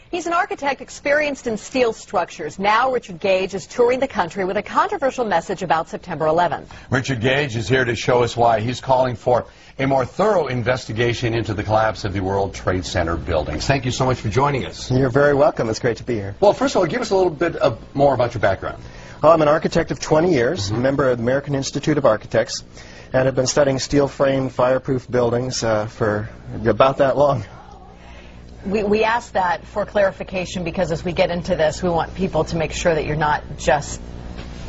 He's an architect experienced in steel structures. Now Richard Gage is touring the country with a controversial message about September 11th. Richard Gage is here to show us why he's calling for a more thorough investigation into the collapse of the World Trade Center buildings. Thank you so much for joining us. You're very welcome. It's great to be here. Well, first of all, give us a little bit more about your background. Well, I'm an architect of 20 years, a member of the American Institute of Architects, and have been studying steel-framed, fireproof buildings for about that long. We ask that for clarification because as we get into this, we want people to make sure that you're not just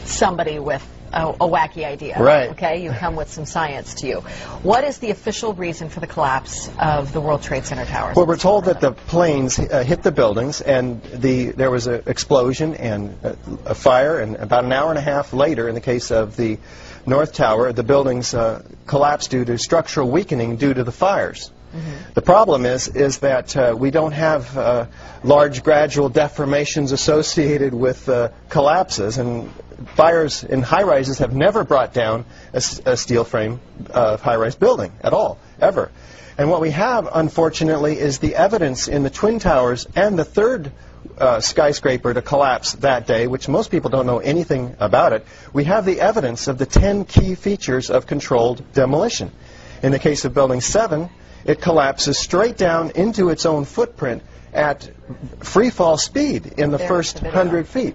somebody with a wacky idea. Right. Okay? You come with some science to you. What is the official reason for the collapse of the World Trade Center towers? Well, we're told that the planes hit the buildings and there was an explosion and a fire, and about an hour and a half later, in the case of the North Tower, the buildings collapsed due to structural weakening due to the fires. The problem is that we don't have large gradual deformations associated with collapses, and fires in high-rises have never brought down a steel frame high-rise building at all, ever. And what we have, unfortunately, is the evidence in the Twin Towers and the third skyscraper to collapse that day, which most people don't know anything about it. We have the evidence of the 10 key features of controlled demolition. In the case of Building 7, it collapses straight down into its own footprint at free fall speed in the first 100 feet.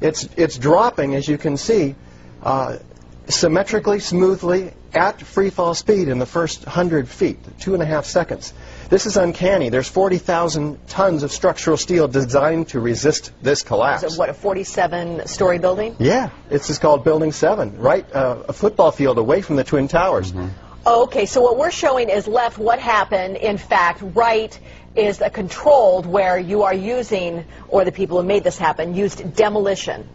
It's dropping, as you can see, symmetrically, smoothly, at free fall speed in the first 100 feet, 2.5 seconds. This is uncanny. There's 40,000 tons of structural steel designed to resist this collapse. Is it, what, a 47-story building? Yeah, this is called Building 7, right a football field away from the Twin Towers. Okay, so what we're showing is left what happened. In fact, right is a controlled where you are using, or the people who made this happen, used demolition.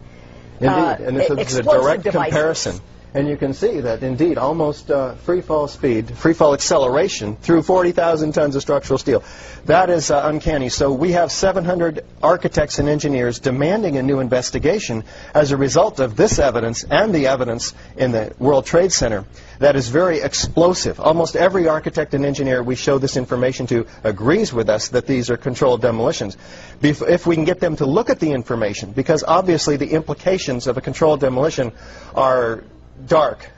Indeed, and this is a direct comparison. And you can see that, indeed, almost free fall speed, free fall acceleration through 40,000 tons of structural steel. That is uncanny. So we have 700 architects and engineers demanding a new investigation as a result of this evidence and the evidence in the World Trade Center that is very explosive. Almost every architect and engineer we show this information to agrees with us that these are controlled demolitions. If we can get them to look at the information, because obviously the implications of a controlled demolition are dark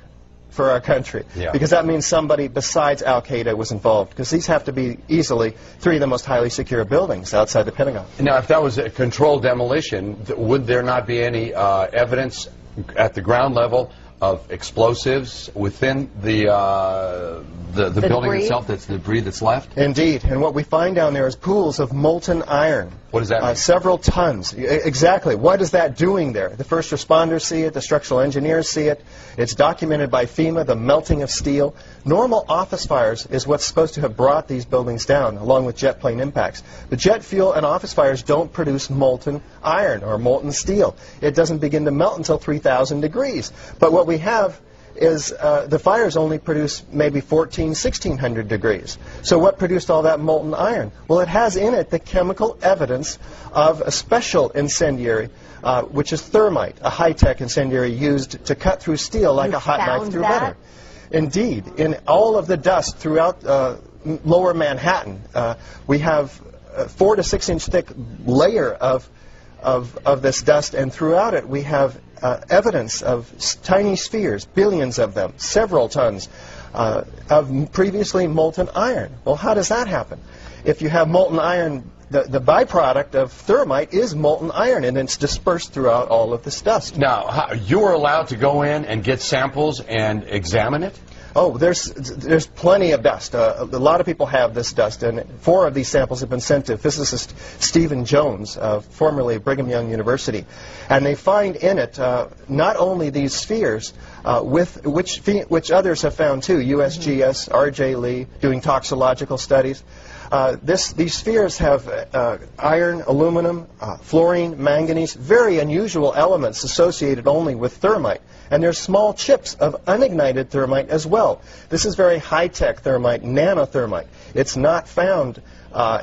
for our country, because that means somebody besides Al-Qaeda was involved, because these have to be easily 3 of the most highly secure buildings outside the Pentagon. Now, if that was a controlled demolition, would there not be any evidence at the ground level of explosives within the building itself, that's the debris that's left? Indeed, and what we find down there is pools of molten iron. What does that mean? Several tons. Exactly. What is that doing there? The first responders see it, the structural engineers see it. It's documented by FEMA, the melting of steel. Normal office fires is what's supposed to have brought these buildings down, along with jet plane impacts. The jet fuel and office fires don't produce molten iron or molten steel. It doesn't begin to melt until 3,000 degrees. But what we have is the fires only produce maybe 1,600 degrees. So what produced all that molten iron? Well, it has in it the chemical evidence of a special incendiary, which is thermite, a high-tech incendiary used to cut through steel like a hot knife through butter. Indeed, in all of the dust throughout lower Manhattan, we have a 4 to 6 inch thick layer of this dust, and throughout it we have evidence of tiny spheres, billions of them, several tons of previously molten iron. Well, how does that happen? If you have molten iron, the byproduct of thermite is molten iron, and it's dispersed throughout all of this dust. Now, you are allowed to go in and get samples and examine it? Oh, there's plenty of dust. A lot of people have this dust, and 4 of these samples have been sent to physicist Stephen Jones, formerly Brigham Young University. And they find in it not only these spheres, which others have found too, USGS, R.J. Lee, doing toxicological studies. These spheres have iron, aluminum, fluorine, manganese, very unusual elements associated only with thermite. And there's small chips of unignited thermite as well. This is very high-tech thermite, nanothermite. It's not found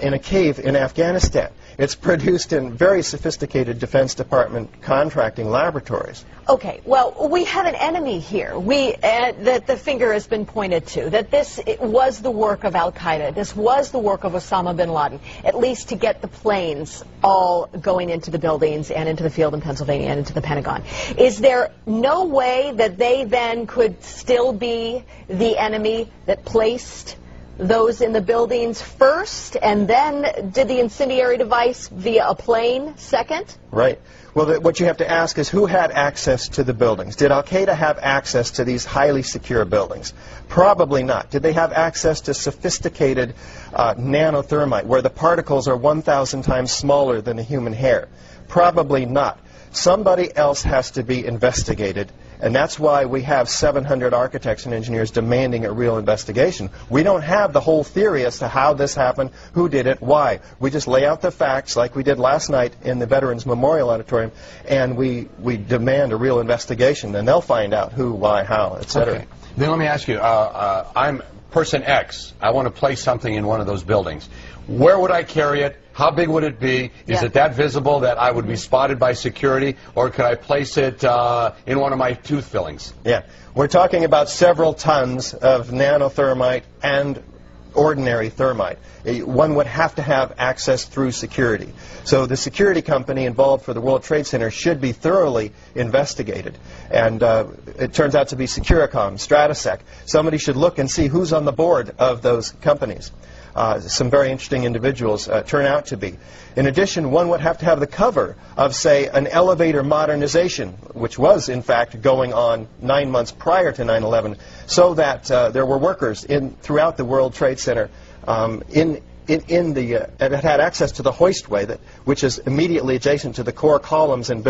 in a cave in Afghanistan. It's produced in very sophisticated Defense Department contracting laboratories. Okay, well, we have an enemy here. That the finger has been pointed to, that this was the work of al-Qaeda. This was the work of Osama bin Laden, at least to get the planes all going into the buildings and into the field in Pennsylvania and into the Pentagon. Is there no way that they then could still be the enemy that placed those in the buildings first and then did the incendiary device via a plane second? Right. Well, what you have to ask is who had access to the buildings? Did al-Qaeda have access to these highly secure buildings? Probably not. Did they have access to sophisticated nanothermite, where the particles are 1,000 times smaller than a human hair? Probably not. Somebody else has to be investigated, and that's why we have 700 architects and engineers demanding a real investigation. We don't have the whole theory as to how this happened, who did it, why. We just lay out the facts like we did last night in the Veterans Memorial Auditorium, and we demand a real investigation, and they'll find out who, why, how, etc. Okay. Then let me ask you, I'm person X. I want to place something in one of those buildings. Where would I carry it? How big would it be? Is it that visible that I would be spotted by security? Or could I place it in one of my tooth fillings? Yeah. We're talking about several tons of nanothermite and ordinary thermite. One would have to have access through security. So the security company involved for the World Trade Center should be thoroughly investigated. And it turns out to be Securicom, Stratosec. Somebody should look and see who's on the board of those companies. Some very interesting individuals turn out to be. In addition, one would have to have the cover of, say, an elevator modernization, which was, in fact, going on 9 months prior to 9/11, so that there were workers throughout the World Trade Center that had access to the hoistway, which is immediately adjacent to the core columns and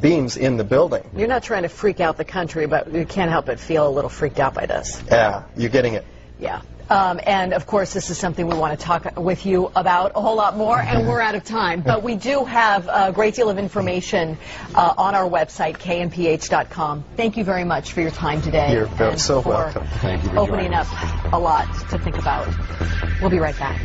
beams in the building. You're not trying to freak out the country, but you can't help but feel a little freaked out by this. Yeah, you're getting it. Yeah. And, of course, this is something we want to talk with you about a whole lot more, and we're out of time. But we do have a great deal of information on our website, knph.com. Thank you very much for your time today. You're so welcome. Thank you for opening up a lot to think about. We'll be right back.